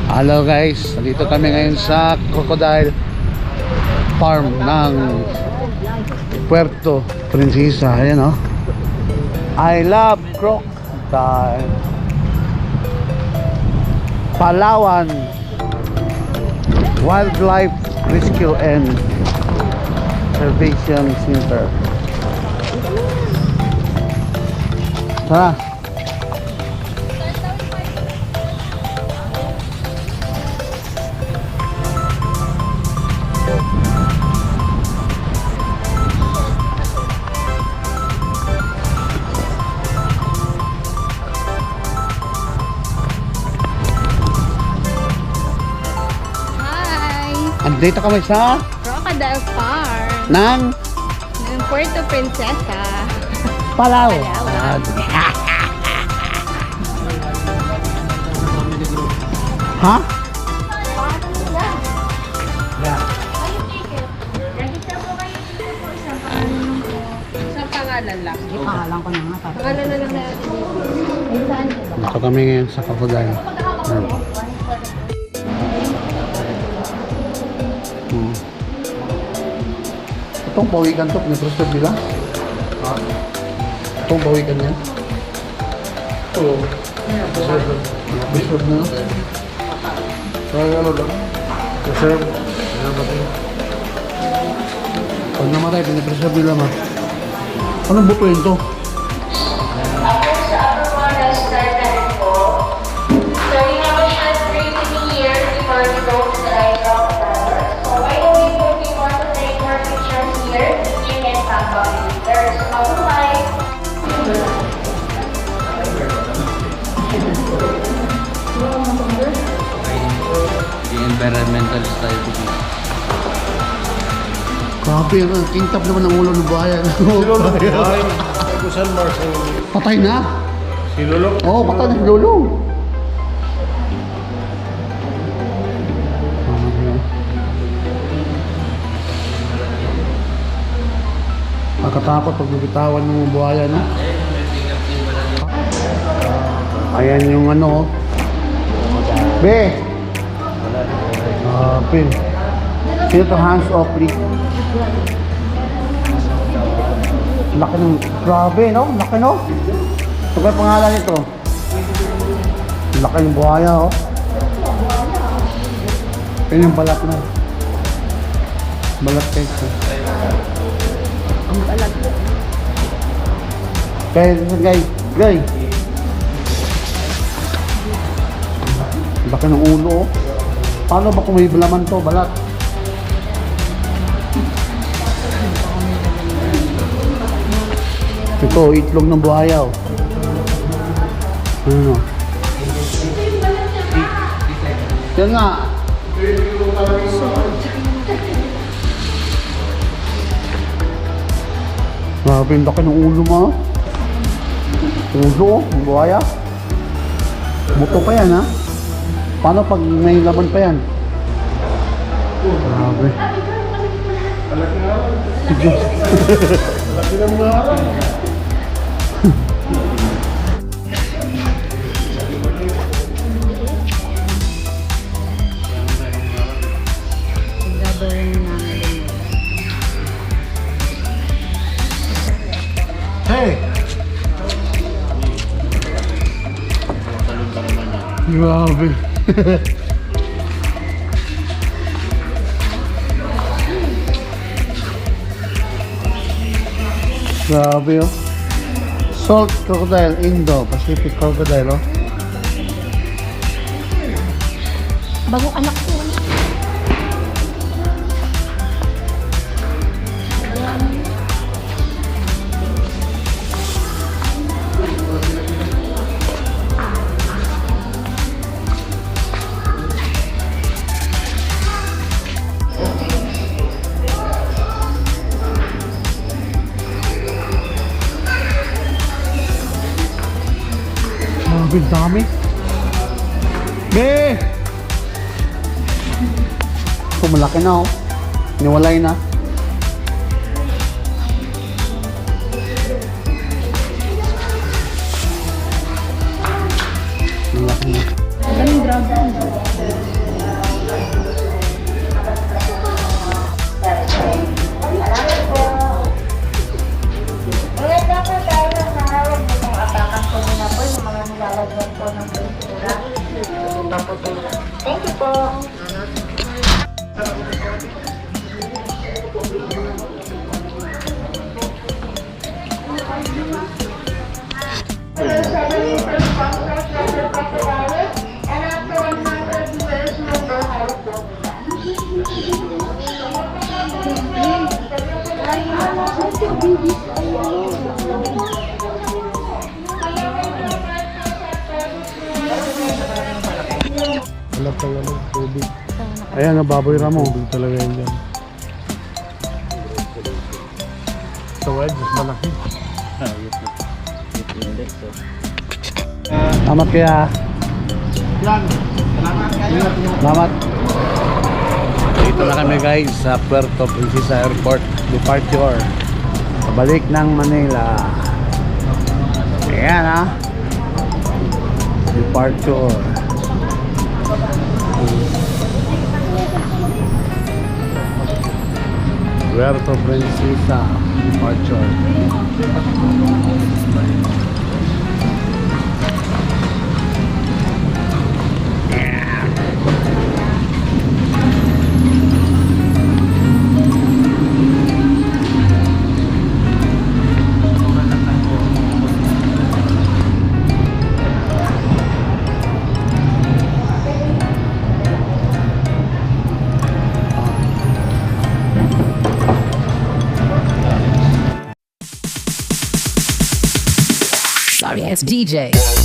Hello guys, dito kami ngayon sa Crocodile Farm ng Puerto Princesa. Ayan o, I love crocodile. Palawan Wildlife Rescue and Conservation Center. Tara. Andito kami sa Crocodile Farm ng ng Puerto Princesa, Palawan. Palawan. Ha? Sa pangalan lang. Pangalan ko na nga. Pangalan na lang natin. Dito kami ngayon sa Crocodile Farm. Itong pawikan to, pinapreserve nila? Itong pawikan niya? Oo. Preserve na? Ano lang? Preserve. Pag namatay, pinapreserve nila ma. Anong buto yun to? After sa upper one restaurant na rin po, so you have a short break in the year before you go to the right rock tower. So why don't we go, if you want to take more pictures here, you can tap on it. There's outside. The environmental style to be. Grabe, ang kintap naman ng ulo ng bayan. Patay na? Si Lolo? Oo, patay na si Lolo. Pagkatakot pag nabitawan ng mga buhaya, no? Ayan yung ano, oh. Be! Pin. Sino to, hands off, please? Laki ng, grabe, no? Laki, no? Ito ba yung pangalan nito? Laki ng buhaya, oh. Yun yung balat na. Balat guys. Ang balat. Guys, guys. Laki ng ulo, oh. Paano ba kung may balaman to, balat? Ito, itlog ng buhaya, oh. Ano? Yan nga. Grabe, ang laki ng ulo mo. Ulo, ang buhaya. Buto pa yan, ha? Paano pag may laman pa yan? Grabe. Laki ng mga harap. Gagawin namin. Hey! Grabe. Grabe, oh. Salt crocodile, Indo-Pacific crocodile, oh. Bagong anak ko. Grabe, dami. Be! Ito, malaki na, oh. Niwalay na. Malaki na. Daming dragon. magpapadala. Thank you po. Wala pa yan, tubig. Ayan, baboy ramo. Tubig talaga yan dyan. Ito nga, mas malaki. Salamat kaya. Salamat. Dito na kami guys sa Puerto Princesa Airport. Departure. Pabalik ng Manila. Ayan ha. Departure. Puerto Princesa Departure. Sorry, it's DJ.